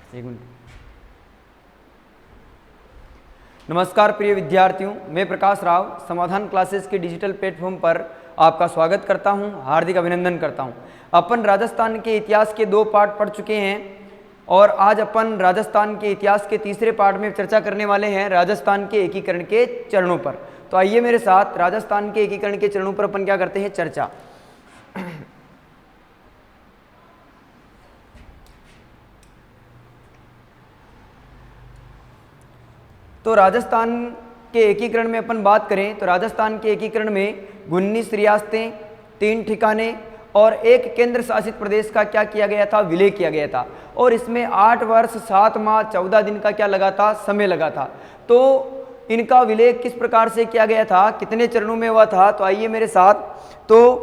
एक मिनट। नमस्कार प्रिय विद्यार्थियों, मैं प्रकाश राव समाधान क्लासेस के डिजिटल प्लेटफॉर्म पर आपका स्वागत करता हूं, हार्दिक अभिनंदन करता हूं। अपन राजस्थान के इतिहास के 2 पार्ट पढ़ चुके हैं और आज अपन राजस्थान के इतिहास के तीसरे पार्ट में चर्चा करने वाले हैं राजस्थान के एकीकरण के चरणों पर। तो आइए मेरे साथ राजस्थान के एकीकरण के चरणों पर अपन क्या करते हैं, चर्चा। तो राजस्थान के एकीकरण में अपन बात करें तो राजस्थान के एकीकरण में 19 रियासतें, 3 ठिकाने और एक केंद्र शासित प्रदेश का क्या किया गया था, विलय किया गया था। और इसमें 8 वर्ष 7 माह 14 दिन का क्या लगा था, समय लगा था। तो इनका विलय किस प्रकार से किया गया था, कितने चरणों में हुआ था, तो आइए मेरे साथ तो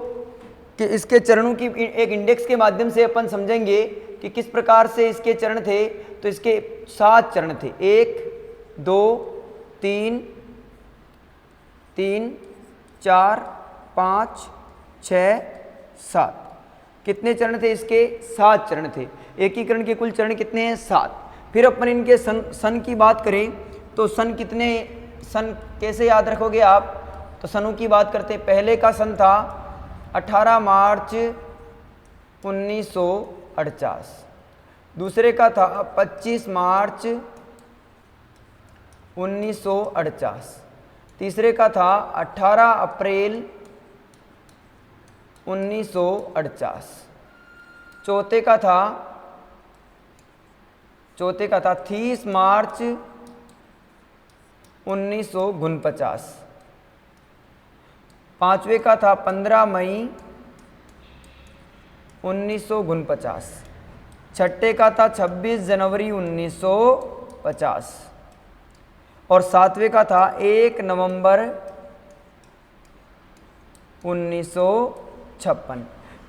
कि इसके चरणों की एक इंडेक्स के माध्यम से अपन समझेंगे कि किस प्रकार से इसके चरण थे। तो इसके 7 चरण थे, 1 2 3 3 4 5 6 7। कितने चरण थे इसके, 7 चरण थे। एकीकरण के कुल चरण कितने हैं, 7। फिर अपन इनके सन की बात करें तो सन कितने, सन कैसे याद रखोगे आप, तो सनों की बात करते हैं। पहले का सन था 18 मार्च 1948, दूसरे का था 25 मार्च 1948, तीसरे का था 18 अप्रैल 1948, चौथे का था 30 मार्च 1949, पांचवे का था 15 मई 1949, छठे का था 26 जनवरी 1950 और सातवें का था 1 नवंबर 1956।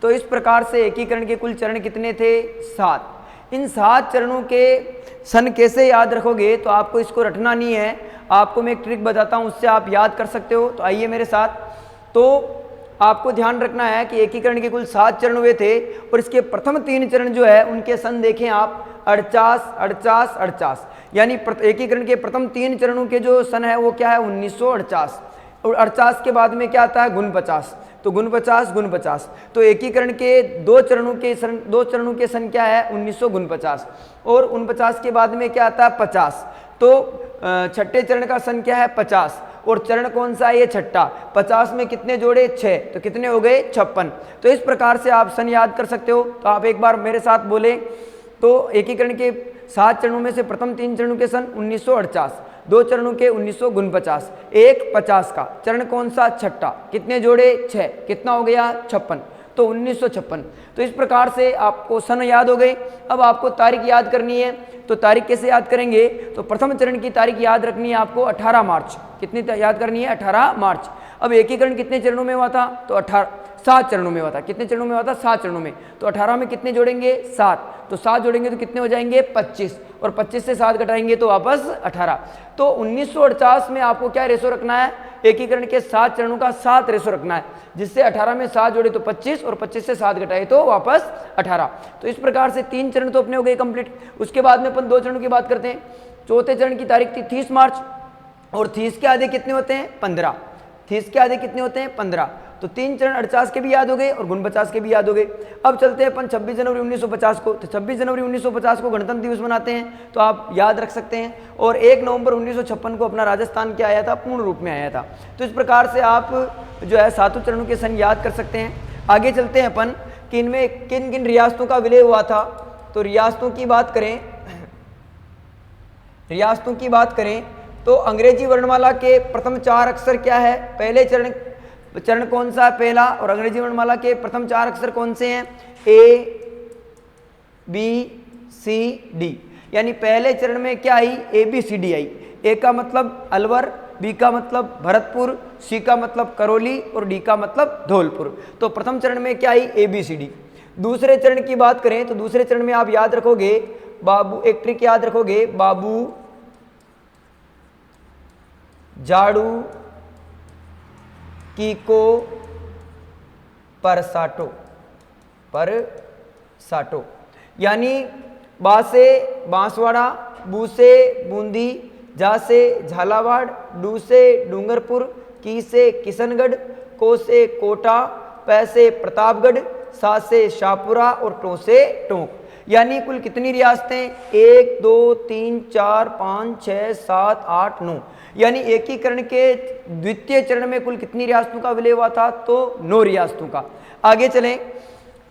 तो इस प्रकार से एकीकरण के कुल चरण कितने थे, 7। इन 7 चरणों के सन कैसे याद रखोगे, तो आपको इसको रटना नहीं है, आपको मैं एक ट्रिक बताता हूं, उससे आप याद कर सकते हो। तो आइए मेरे साथ। तो आपको ध्यान रखना है कि एकीकरण के कुल 7 चरण हुए थे और इसके प्रथम 3 चरण जो है उनके सन देखें आप, 48 48 48। यानी एकीकरण के प्रथम 3 चरणों के जो सन है वो क्या है, 1948। और 48 के बाद में क्या आता है, 49। तो 49 49। तो एकीकरण के 2 चरणों के सन क्या है, 1949। और 49 के बाद में क्या आता है, 50। तो छठे चरण का सन क्या है, 50। और चरण कौन सा है, ये छठा। 50 में कितने जोड़े, 6, तो कितने हो गए, 56। तो इस प्रकार से आप सन याद कर सकते हो। तो आप एक बार मेरे साथ बोले तो एकीकरण के 7 चरणों में से प्रथम 3 चरणों के सन 1948, 2 चरणों के 1949, एक 50 का चरण कौन सा, छठा, कितने जोड़े, 6, कितना हो गया, 56। तो 1956। तो इस प्रकार से आपको सन याद हो गए। अब आपको तारीख याद करनी है। तो तारीख कैसे याद करेंगे, तो प्रथम चरण की तारीख याद रखनी है आपको 18 मार्च। कितनी याद करनी है, 18 मार्च। अब एकीकरण कितने चरणों में हुआ था, तो 7 चरणों में हुआ था। कितने चरणों में हुआ था, 7 चरणों में। तो 18 में कितने जोड़ेंगे, 7। तो 7 जोड़ेंगे तो कितने हो जाएंगे, 25। और 25 से 7 घटाएंगे तो वापस 18। तो 1948 में आपको क्या रेशो रखना है, एकीकरण के 7 चरणों का 7 रेशो रखना है, जिससे 18 में 7 जोड़े तो 25 और 25 से 7 घटाए तो वापस 18। तो इस प्रकार से 3 चरण तो अपने हो गए कंप्लीट। उसके बाद में अपन 2 चरणों की बात करते हैं। चौथे चरण की तारीख थी 30 मार्च और 30 के आधे कितने होते हैं, 15। 30 के आधे कितने होते हैं, 15। तो 3 चरण 48 के भी याद हो गए और 49 के भी याद हो गए। अब चलते हैं अपन 26 जनवरी 1950 को। तो 26 जनवरी 1950 को गणतंत्र दिवस मनाते हैं, तो आप याद रख सकते हैं। और 1 नवंबर 1956 को अपना राजस्थान क्या आया था, पूर्ण रूप में आया था। तो इस प्रकार से आप जो है 7 चरणों के सन याद कर सकते हैं। आगे चलते हैं अपन कि इनमें किन किन रियासतों का विलय हुआ था। तो रियासतों की बात करें तो अंग्रेजी वर्णमाला के प्रथम 4 अक्षर क्या है, पहले चरण कौन सा है, पहला। और अंग्रेजी वर्णमाला के प्रथम 4 अक्षर कौन से हैं, ABCD। यानी पहले चरण में क्या आई, ABCD आई। ए का मतलब अलवर, बी का मतलब भरतपुर, सी का मतलब करौली और डी का मतलब धौलपुर। तो प्रथम चरण में क्या आई, ABCD। दूसरे चरण की बात करें तो दूसरे चरण में आप याद रखोगे बाबू, एक ट्रिक याद रखोगे, बाबू, जाड़ू, कीको, परसाटो। यानी बा से बांसवाड़ा, बू से बूंदी, जा से झालावाड़, डू से डूंगरपुर, की से किशनगढ़, को से कोटा, पै से प्रतापगढ़, सा से शाहपुरा और टो से टोंक। यानी कुल कितनी रियासतें? 1 2 3 4 5 6 7 8 9। यानी एकीकरण के द्वितीय चरण में कुल कितनी रियासतों का विलय हुआ था? तो 9 रियासतों का।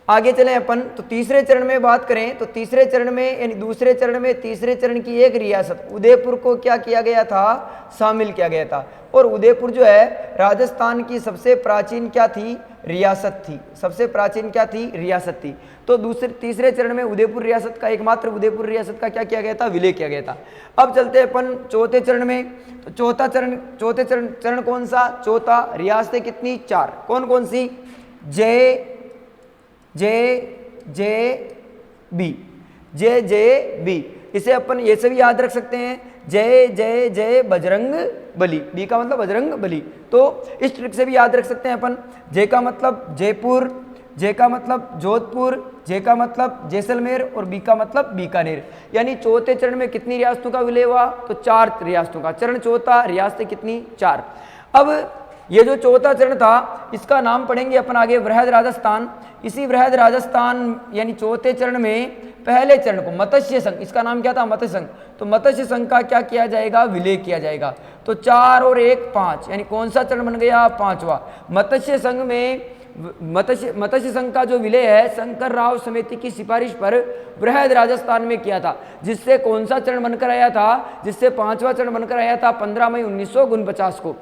आगे चलें अपन तो तीसरे चरण में बात करें तो तीसरे चरण में यानी दूसरे चरण में तीसरे चरण की एक रियासत उदयपुर को क्या किया गया था? शामिल किया गया था। और उदयपुर जो है राजस्थान की सबसे प्राचीन क्या थी? रियासत थी। सबसे प्राचीन क्या थी? रियासत थी। तो तीसरे चरण में उदयपुर रियासत का एकमात्र उदयपुर रियासत का क्या किया गया था? विलय किया गया था। अब चलते हैं अपन चौथे चरण में। तो चौथे चरण कौन सा? चौथा। रियासतें कितनी? 4। कौन कौन सी? जे बी, जे बी। इसे अपन ये से भी याद रख सकते हैं, जय बजरंग बली। बी का मतलब बजरंग बली। तो इस ट्रिक से भी याद रख सकते हैं अपन। जे का मतलब जयपुर, जे का मतलब जोधपुर, जे का मतलब जैसलमेर और बी का मतलब बीकानेर। यानी चौथे चरण में कितनी रियासतों का विलय हुआ? तो 4 रियासतों का। चरण चौथा, रियासतें कितनी? 4। अब ये जो चौथा चरण था इसका नाम पढ़ेंगे अपन आगे वृहद राजस्थान। इसी वृहद राजस्थान यानी चौथे चरण में पहले चरण को मत्स्य संघ, इसका नाम क्या था? मत्स्य संघ। तो मत्स्य संघ का क्या किया जाएगा? विलय किया जाएगा। तो 4 और 1 5 यानी कौन सा चरण बन गया? 5वां। मत्स्य संघ में मत्स्य संघ का जो विलय है शंकर राव समिति की सिफारिश पर वृहद राजस्थान में किया था, जिससे कौन सा चरण बनकर आया था? जिससे 5वां चरण बनकर आया था 15 मई 1949 को।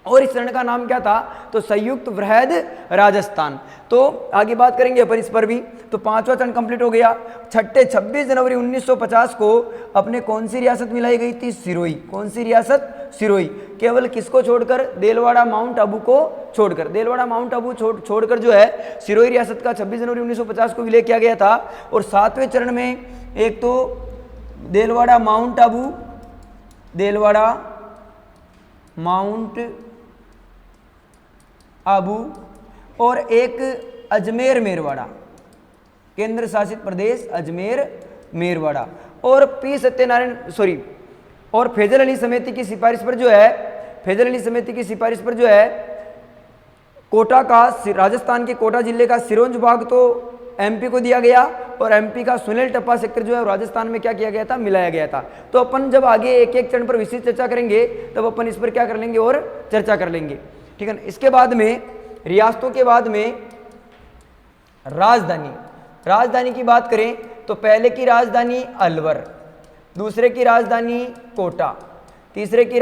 और इस चरण का नाम क्या था? तो संयुक्त वृहद राजस्थान। तो आगे बात करेंगे अपन इस पर भी। तो 5वां चरण कंप्लीट हो गया। 26 जनवरी 1950 को अपने कौन सी रियासत मिलाई गई थी? सिरोही। कौन सी रियासत? सिरोही। केवल किसको छोड़कर? देलवाड़ा माउंट आबू को छोड़कर। देलवाड़ा माउंट आबू छोड़कर जो है सिरोही रियासत का 26 जनवरी 1950 को विलय किया गया था। और 7वें चरण में एक तो देलवाड़ा माउंट आबू, देलवाड़ा माउंट आबू और एक अजमेर मेरवाड़ा, केंद्र शासित प्रदेश अजमेर मेरवाड़ा। और पी सत्यनारायण और फैजल अली समिति की सिफारिश पर जो है कोटा का, राजस्थान के कोटा जिले का सिरोंज भाग तो एमपी को दिया गया और एमपी का सुनील टप्पा सेक्टर जो है राजस्थान में क्या किया गया था? मिलाया गया था। तो अपन जब आगे एक एक चरण पर विशेष चर्चा करेंगे तब अपन इस पर क्या कर लेंगे और चर्चा कर लेंगे, ठीक है ना। इसके बाद में रियासतों के बाद में राजधानी की बात करें तो पहले की राजधानी अलवर, दूसरे की राजधानी कोटा, तीसरे की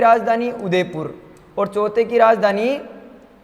राजधानी उदयपुर और चौथे की राजधानी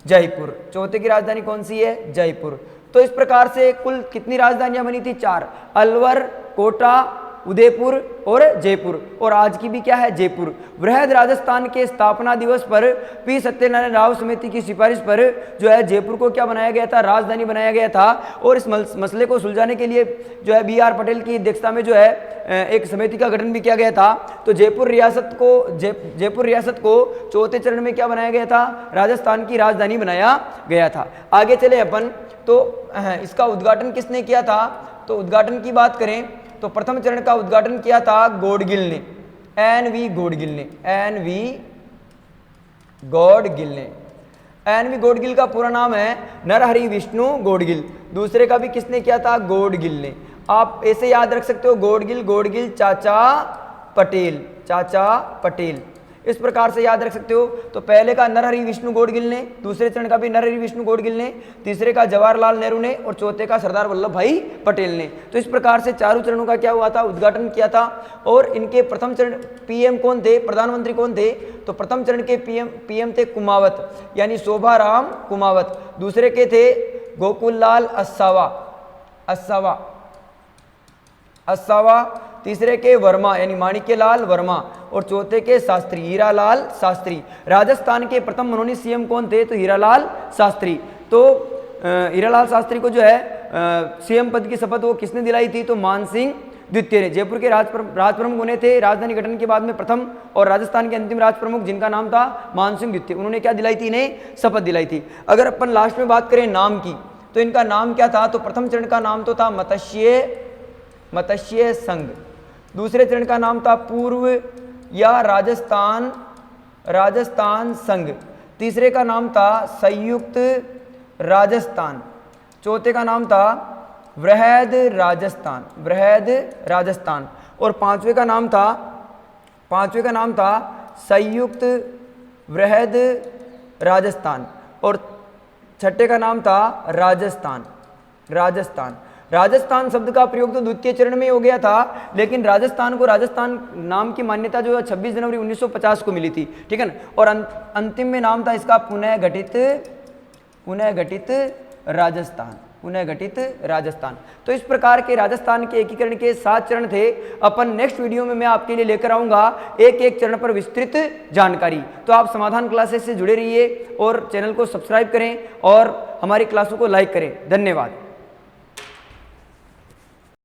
जयपुर। चौथे की राजधानी कौन सी है? जयपुर। तो इस प्रकार से कुल कितनी राजधानियां बनी थी? 4। अलवर, कोटा, उदयपुर और जयपुर। और आज की भी क्या है? जयपुर। वृहद राजस्थान के स्थापना दिवस पर पी सत्यनारायण राव समिति की सिफारिश पर जो है जयपुर को क्या बनाया गया था? राजधानी बनाया गया था। और इस मसले को सुलझाने के लिए जो है BR पटेल की अध्यक्षता में जो है एक समिति का गठन भी किया गया था। तो जयपुर रियासत को चौथे चरण में क्या बनाया गया था? राजस्थान की राजधानी बनाया गया था। आगे चले अपन तो इसका उद्घाटन किसने किया था? तो उद्घाटन की बात करें तो प्रथम चरण का उद्घाटन किया था गोडगिल ने, NV गोडगिल ने। का पूरा नाम है नरहरि विष्णु गोडगिल। दूसरे का भी किसने किया था? गोडगिल ने। आप ऐसे याद रख सकते हो, गोडगिल चाचा पटेल, इस प्रकार से याद रख सकते हो। तो पहले का नरहरि विष्णु गोडगिल ने, दूसरे चरण का भी नरहरि विष्णु गोडगिल ने, तीसरे का जवाहरलाल नेहरू ने और चौथे का सरदार वल्लभ भाई पटेल ने। तो इस प्रकार से चारों चरणों का क्या हुआ था? उद्घाटन किया था। और इनके प्रथम चरण PM कौन थे? प्रधानमंत्री कौन थे? तो प्रथम चरण के PM थे कुमावत यानी शोभाराम कुमावत। दूसरे के थे गोकुललाल अस्सावा, तीसरे के वर्मा यानी माणिक्यलाल वर्मा और चौथे के शास्त्री हीरालाल शास्त्री। राजस्थान के प्रथम मनोनीत CM कौन थे? तो हीरालाल शास्त्री। तो हीरालाल शास्त्री को जो है CM पद की शपथ वो किसने दिलाई थी? तो मानसिंह द्वितीय ने। जयपुर के राज प्रमुख बने थे राजधानी गठन के बाद में प्रथम, और राजस्थान के अंतिम राज प्रमुख जिनका नाम था मानसिंह द्वितीय, उन्होंने क्या दिलाई थी? इन्हें शपथ दिलाई थी। अगर अपन लास्ट में बात करें नाम की तो इनका नाम क्या था? तो प्रथम चरण का नाम तो था मत्स्य मत्स्य संघ। दूसरे चरण का नाम था पूर्व या राजस्थान संघ। तीसरे का नाम था संयुक्त राजस्थान। चौथे का नाम था वृहद राजस्थान। और पांचवे का नाम था संयुक्त वृहद राजस्थान। और छठे का नाम था राजस्थान शब्द का प्रयोग तो द्वितीय चरण में हो गया था, लेकिन राजस्थान को राजस्थान नाम की मान्यता जो है 26 जनवरी 1950 को मिली थी, ठीक है ना। और अंतिम में नाम था इसका पुनः गठित राजस्थान। तो इस प्रकार के राजस्थान के एकीकरण के 7 चरण थे। अपन नेक्स्ट वीडियो में मैं आपके लिए लेकर आऊंगा एक एक चरण पर विस्तृत जानकारी। तो आप समाधान क्लासेस से जुड़े रहिए और चैनल को सब्सक्राइब करें और हमारी क्लासों को लाइक करें। धन्यवाद।